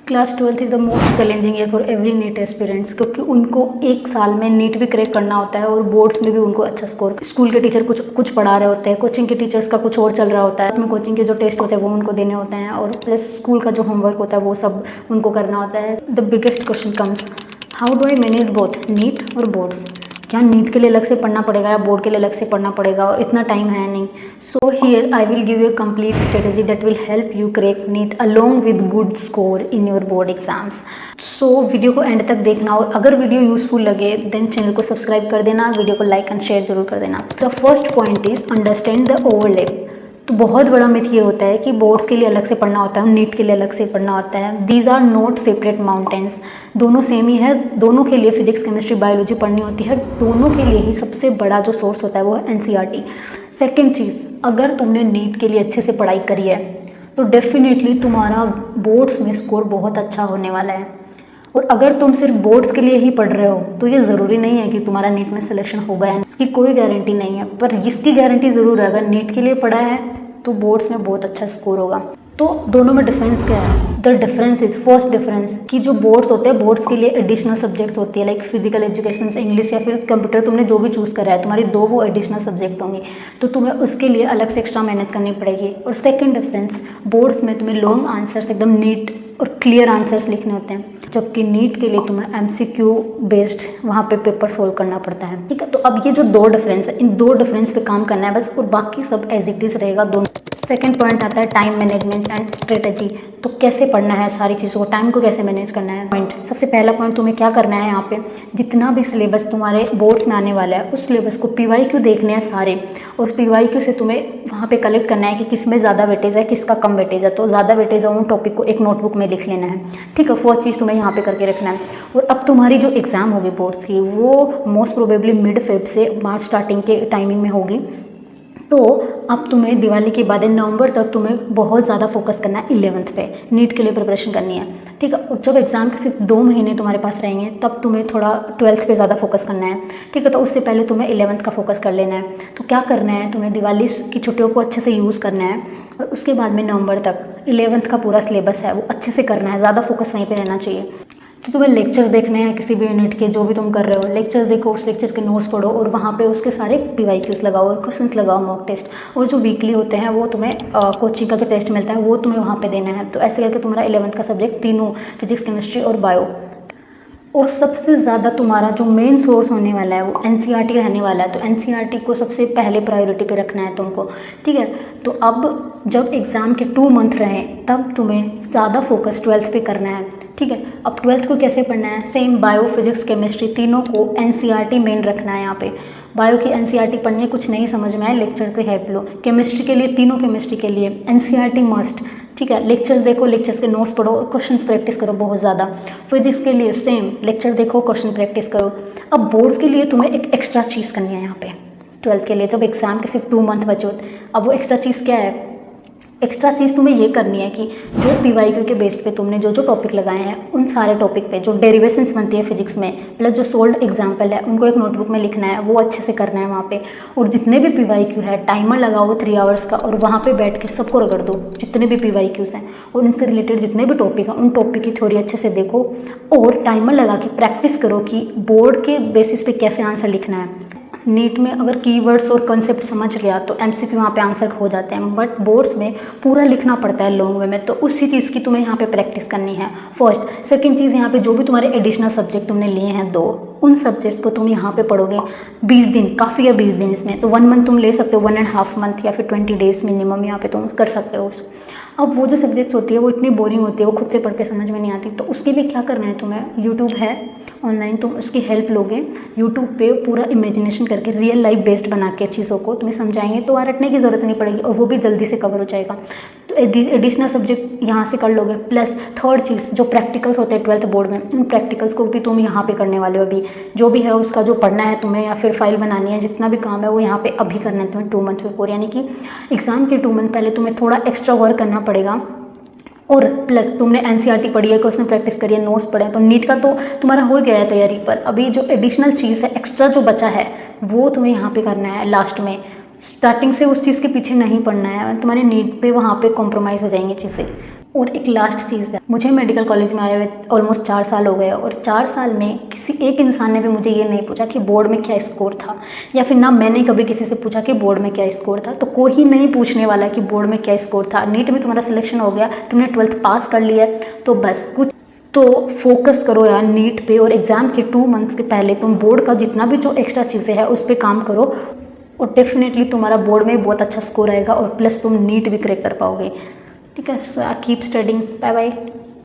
Class 12th is the most challenging year for every NEET aspirants, क्योंकि उनको एक साल में नीट भी क्रैक करना होता है और बोर्ड्स में भी उनको अच्छा स्कोर। स्कूल के टीचर कुछ पढ़ा रहे होते हैं, कोचिंग के टीचर्स का कुछ और चल रहा होता है, उसमें कोचिंग के जो टेस्ट होते हैं वो उनको देने होते हैं, और प्लस स्कूल का जो होमवर्क होता है वो सब उनको करना होता है। The biggest question comes, how do I manage both NEET और बोर्ड्स। क्या नीट के लिए अलग से पढ़ना पड़ेगा या बोर्ड के लिए अलग से पढ़ना पड़ेगा, और इतना टाइम है नहीं। So here I will give you complete strategy that will help you crack NEET along with good score in your board exams. So video को एंड तक देखना, और अगर वीडियो यूजफुल लगे देन चैनल को सब्सक्राइब कर देना, वीडियो को लाइक एंड शेयर जरूर कर देना। The first point is understand the overlap. तो बहुत बड़ा मिथ ये होता है कि बोर्ड्स के लिए अलग से पढ़ना होता है, नीट के लिए अलग से पढ़ना होता है। These are not separate mountains, दोनों सेम ही है। दोनों के लिए फिजिक्स केमिस्ट्री बायोलॉजी पढ़नी होती है। दोनों के लिए ही सबसे बड़ा जो सोर्स होता है वो है एनसीईआरटी। सेकेंड चीज़, अगर तुमने नीट के लिए अच्छे से पढ़ाई करी है तो डेफिनेटली तुम्हारा बोर्ड्स में स्कोर बहुत अच्छा होने वाला है। और अगर तुम सिर्फ बोर्ड्स के लिए ही पढ़ रहे हो तो ये ज़रूरी नहीं है कि तुम्हारा नीट में सिलेक्शन होगा या नहीं, इसकी कोई गारंटी नहीं है। पर इसकी गारंटी ज़रूर है, अगर नीट के लिए पढ़ा है तो बोर्ड्स में बहुत अच्छा स्कोर होगा। तो दोनों में डिफरेंस क्या है? The difference is, first difference कि जो बोर्ड्स होते हैं, बोर्ड्स के लिए एडिशनल सब्जेक्ट्स होती है, लाइक फिजिकल एजुकेशन, इंग्लिश या फिर कंप्यूटर, तुमने जो भी चूज़ करा है तुम्हारी दो वो एडिशनल सब्जेक्ट होंगे, तो तुम्हें उसके लिए अलग से एक्स्ट्रा मेहनत करनी पड़ेगी। और सेकेंड डिफरेंस, बोर्ड्स में तुम्हें लॉन्ग आंसर्स एकदम नीट और क्लियर आंसर्स लिखने होते हैं, जबकि नीट के लिए तुम्हें एमसीक्यू बेस्ड वहाँ पे पेपर सोल्व करना पड़ता है। ठीक है, तो अब ये जो दो डिफरेंस है, इन दो डिफरेंस पे काम करना है बस, और बाकी सब एज इट इज़ रहेगा दोनों। सेकेंड पॉइंट आता है टाइम मैनेजमेंट एंड स्ट्रेटजी। तो कैसे पढ़ना है सारी चीज़ों को, टाइम को कैसे मैनेज करना है। पॉइंट, सबसे पहला पॉइंट तुम्हें क्या करना है, यहाँ पे जितना भी सिलेबस तुम्हारे बोर्ड्स में आने वाला है उस सिलेबस को पीवाईक्यू देखने हैं सारे, और उस पीवाईक्यू से तुम्हें वहाँ पे कलेक्ट करना है कि किस में ज़्यादा वेटेज है, किसका कम वेटेज है। तो ज़्यादा वेटेज है उन टॉपिक को एक नोटबुक में लिख लेना है। ठीक है, फर्स्ट चीज़ तुम्हें यहाँ पे करके रखना है। और अब तुम्हारी जो एग्ज़ाम होगी बोर्ड्स की वो मोस्ट प्रोबेबली मिड फेब से मार्च स्टार्टिंग के टाइमिंग में होगी। तो अब तुम्हें दिवाली के बाद नवंबर तक तुम्हें बहुत ज़्यादा फोकस करना है 11th पे, नीट के लिए प्रिपरेशन करनी है। ठीक है, और जब एग्ज़ाम के सिर्फ 2 महीने तुम्हारे पास रहेंगे तब तुम्हें थोड़ा 12th पे ज़्यादा फोकस करना है। ठीक है, तो उससे पहले तुम्हें 11th का फोकस कर लेना है। तो क्या करना है, तुम्हें दिवाली की छुट्टियों को अच्छे से यूज़ करना है, और उसके बाद में नवंबर तक 11th का पूरा सिलेबस है वो अच्छे से करना है, ज़्यादा फोकस वहीं पर रहना चाहिए। तो तुम्हें लेक्चर्स देखने हैं किसी भी यूनिट के, जो भी तुम कर रहे हो लेक्चर्स देखो, उस लेक्चर्स के नोट्स पढ़ो, और वहाँ पे उसके सारे पीवाईक्यूज लगाओ और क्वेश्चंस लगाओ, मॉक टेस्ट। और जो वीकली होते हैं वो तुम्हें कोचिंग का जो टेस्ट मिलता है वो तुम्हें वहाँ पे देना है। तो ऐसे करके तुम्हारा 11th का सब्जेक्ट तीनों, फिजिक्स केमिस्ट्री और बायो। और सबसे ज़्यादा तुम्हारा जो मेन सोर्स होने वाला है वो एनसीईआरटी रहने वाला है। तो एनसीईआरटी को सबसे पहले प्रायोरिटी पे रखना है तुमको। ठीक है, तो अब जब एग्ज़ाम के 2 मंथ रहें तब तुम्हें ज़्यादा फोकस 12th पे करना है। ठीक है, अब 12th को कैसे पढ़ना है, सेम बायो, फिजिक्स, केमिस्ट्री तीनों को एनसीईआरटी मेन रखना है। यहाँ पे बायो की एनसीईआरटी पढ़नी है, कुछ नहीं समझ में आए लेक्चर से हेल्प लो। केमिस्ट्री के लिए, तीनों केमिस्ट्री के लिए एनसीईआरटी मस्ट। ठीक है, लेक्चर्स देखो, लेक्चर्स के नोट्स पढ़ो, क्वेश्चंस प्रैक्टिस करो बहुत ज़्यादा। फिजिक्स के लिए सेम, लेक्चर देखो, क्वेश्चन प्रैक्टिस करो। अब बोर्ड्स के लिए तुम्हें एक एक्स्ट्रा चीज़ करनी है यहाँ पे 12th के लिए, जब एग्ज़ाम के सिर्फ 2 मंथ बचे। अब वो एक्स्ट्रा चीज़ क्या है? एक्स्ट्रा चीज़ तुम्हें ये करनी है कि जो पीवाईक्यू के बेस पे तुमने जो जो टॉपिक लगाए हैं उन सारे टॉपिक पे जो डेरिवेशंस बनती है फिजिक्स में, प्लस जो सोल्ड एग्जाम्पल है उनको एक नोटबुक में लिखना है, वो अच्छे से करना है वहाँ पे। और जितने भी पीवाईक्यू है टाइमर लगाओ 3 आवर्स का, और वहाँ पे बैठ के सबको रगड़ दो जितने भी पीवाईक्यूज़ हैं, और उनसे रिलेटेड जितने भी टॉपिक हैं उन टॉपिक की थ्योरी अच्छे से देखो, और टाइमर लगा के प्रैक्टिस करो कि बोर्ड के बेसिस पे कैसे आंसर लिखना है। नीट में अगर कीवर्ड्स और कॉन्सेप्ट समझ लिया तो एमसीक्यू वहाँ पे आंसर हो जाते हैं, बट बोर्ड्स में पूरा लिखना पड़ता है लॉन्ग वे में। तो उसी चीज़ की तुम्हें यहाँ पे प्रैक्टिस करनी है फर्स्ट। सेकंड चीज़, यहाँ पे जो भी तुम्हारे एडिशनल सब्जेक्ट तुमने लिए हैं 2, उन सब्जेक्ट्स को तुम यहाँ पे पढ़ोगे 20 दिन, काफ़ी है 20 दिन इसमें। तो 1 मंथ तुम ले सकते हो, 1.5 मंथ या फिर 20 डेज मिनिमम यहाँ पे तुम कर सकते हो। अब वो जो सब्जेक्ट्स होती है वो इतनी बोरिंग होती है, वो खुद से पढ़ के समझ में नहीं आती। तो उसके लिए क्या करना है तुम्हें, यूट्यूब है ऑनलाइन, तुम उसकी हेल्प लोगे। यूट्यूब पे पूरा इमेजिनेशन करके रियल लाइफ बेस्ड बना के चीज़ों को तुम्हें समझाएंगे, तो वहाँ रटने की ज़रूरत नहीं पड़ेगी, और वो भी जल्दी से कवर हो जाएगा। तो एडिशनल सब्जेक्ट यहाँ से कर लोगे। प्लस थर्ड चीज़, जो प्रैक्टिकल्स होते हैं 12th बोर्ड में, उन प्रैक्टिकल्स को भी तुम यहाँ पे करने वाले हो। अभी जो भी है उसका जो पढ़ना है तुम्हें, या फिर फाइल बनानी है, जितना भी काम है वो यहाँ पे अभी करना है तुम्हें 2 मंथ बिफोर, यानी कि एग्ज़ाम के 2 मंथ पहले तुम्हें थोड़ा एक्स्ट्रा वर्क करना पड़ेगा। और प्लस तुमने एनसीईआरटी पढ़ी है, क्वेश्चन प्रैक्टिस करी है, नोट्स पढ़े हैं, तो नीट का तो तुम्हारा हो गया है तैयारी। पर अभी जो एडिशनल चीज़ है, एक्स्ट्रा जो बचा है, वो तुम्हें यहाँ पे करना है लास्ट में। स्टार्टिंग से उस चीज़ के पीछे नहीं पड़ना है, तुम्हारे नीट पे वहाँ पे कॉम्प्रोमाइज़ हो जाएंगी चीज़ें। और एक लास्ट चीज़ है, मुझे मेडिकल कॉलेज में आए हुए ऑलमोस्ट 4 साल हो गए और 4 साल में किसी एक इंसान ने भी मुझे ये नहीं पूछा कि बोर्ड में क्या स्कोर था, या फिर ना मैंने कभी किसी से पूछा कि बोर्ड में क्या स्कोर था। तो कोई ही नहीं पूछने वाला कि बोर्ड में क्या स्कोर था। नीट में तुम्हारा सिलेक्शन हो गया, तुमने 12th पास कर लिया तो बस कुछ तो फोकस करो यार नीट पे, और एग्ज़ाम के 2 मंथ्स के पहले तुम बोर्ड का जितना भी जो एक्स्ट्रा चीज़ें हैं उस पर काम करो, और डेफिनेटली तुम्हारा बोर्ड में बहुत अच्छा स्कोर आएगा और प्लस तुम नीट भी क्रैक कर पाओगे। ठीक है, so keep studying, bye bye.